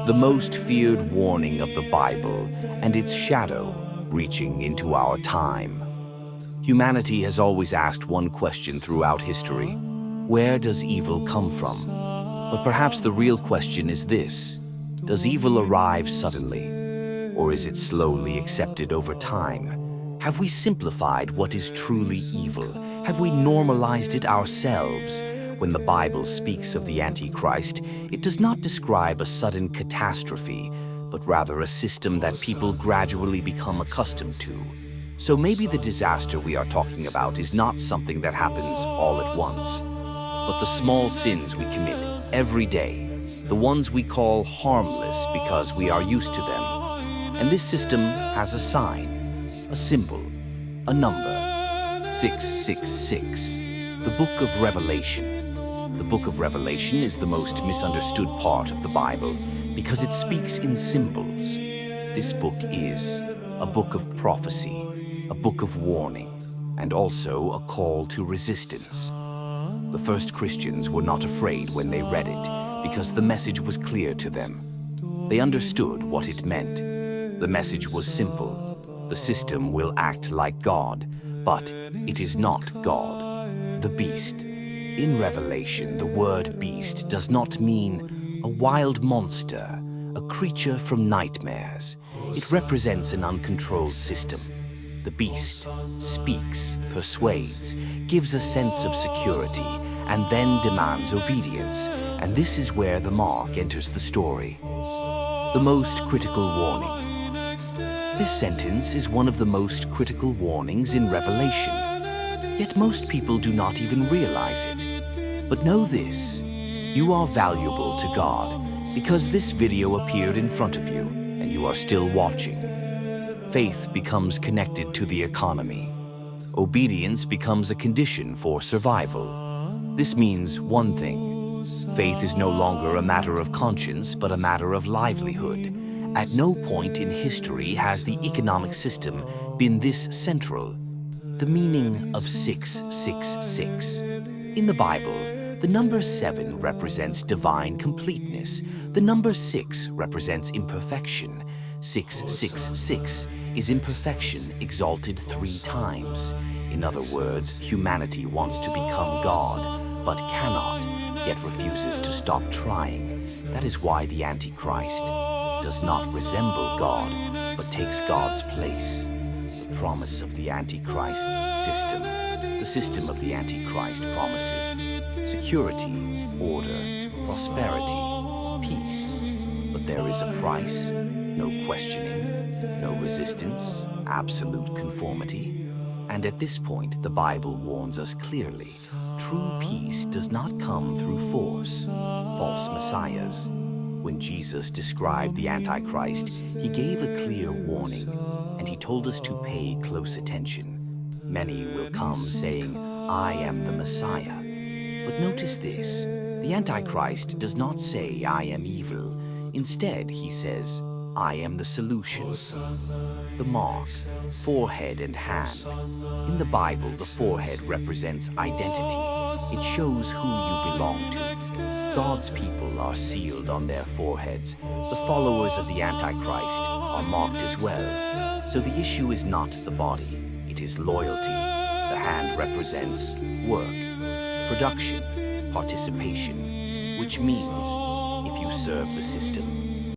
the most feared warning of the Bible and its shadow reaching into our time. Humanity has always asked one question throughout history: where does evil come from? But perhaps the real question is this: does evil arrive suddenly, or is it slowly accepted over time? Have we simplified what is truly evil? Have we normalized it ourselves? When the Bible speaks of the Antichrist, it does not describe a sudden catastrophe, but rather a system that people gradually become accustomed to. So maybe the disaster we are talking about is not something that happens all at once, but the small sins we commit every day, the ones we call harmless because we are used to them. And this system has a sign, a symbol, a number: 666, the Book of Revelation. The Book of Revelation is the most misunderstood part of the Bible because it speaks in symbols. This book is a book of prophecy, a book of warning, and also a call to resistance. The first Christians were not afraid when they read it because the message was clear to them. They understood what it meant. The message was simple: the system will act like God, but it is not God. The beast. In Revelation, the word beast does not mean a wild monster, a creature from nightmares. It represents an uncontrolled system. The beast speaks, persuades, gives a sense of security, and then demands obedience. And this is where the mark enters the story. The most critical warning. This sentence is one of the most critical warnings in Revelation. Yet most people do not even realize it. But know this: you are valuable to God because this video appeared in front of you and you are still watching. Faith becomes connected to the economy. Obedience becomes a condition for survival. This means one thing: faith is no longer a matter of conscience, but a matter of livelihood. At no point in history has the economic system been this central. The meaning of 666. In the Bible, the number 7 represents divine completeness. The number 6 represents imperfection. 666 is imperfection exalted 3 times. In other words, humanity wants to become God, but cannot, yet refuses to stop trying. That is why the Antichrist does not resemble God, but takes God's place. The promise of the Antichrist's system. The system of the Antichrist promises security, order, prosperity, peace. But there is a price: no questioning, no resistance, absolute conformity. And at this point, the Bible warns us clearly: true peace does not come through force. False messiahs. When Jesus described the Antichrist, he gave a clear warning, and he told us to pay close attention. Many will come saying, "I am the Messiah." But notice this: the Antichrist does not say, "I am evil." Instead, he says, "I am the solution." The mark, forehead and hand. In the Bible, the forehead represents identity. It shows who you belong to. God's people are sealed on their foreheads. The followers of the Antichrist are marked as well. So the issue is not the body, it is loyalty. The hand represents work, production, participation, which means if you serve the system,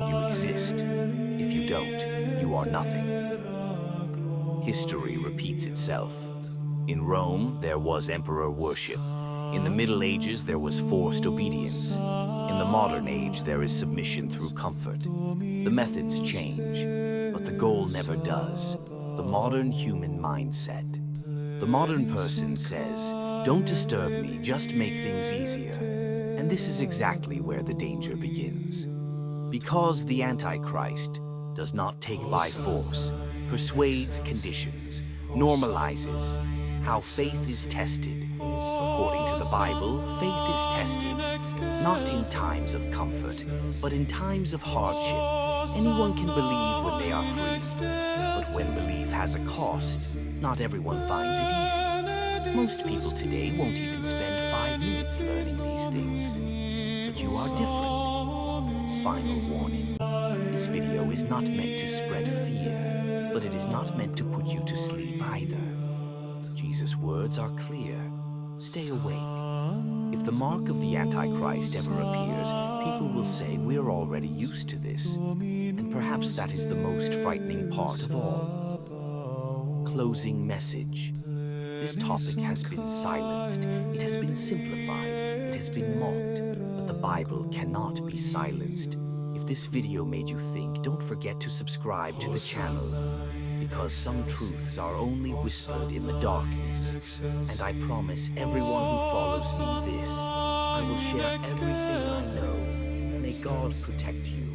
you exist. If you don't, you are nothing. History repeats itself. In Rome, there was emperor worship. In the Middle Ages, there was forced obedience. In the modern age, there is submission through comfort. The methods change, but the goal never does. The modern human mindset. The modern person says, "Don't disturb me, just make things easier." And this is exactly where the danger begins. Because the Antichrist does not take by force, persuades conditions, normalizes how faith is tested. According to the Bible, faith is tested, not in times of comfort, but in times of hardship. Anyone can believe when they are free, but when belief has a cost, not everyone finds it easy. Most people today won't even spend 5 minutes learning these things. But you are different. final warning. This video is not meant to spread fear, but it is not meant to put you to sleep either. Jesus' words are clear. Stay awake. If the mark of the Antichrist ever appears, people will say we're already used to this. And perhaps that is the most frightening part of all. Closing message. This topic has been silenced. It has been simplified. It has been mocked. But the Bible cannot be silenced. If this video made you think, don't forget to subscribe to the channel, because some truths are only whispered in the darkness. And I promise everyone who follows me this, I will share everything I know. May God protect you.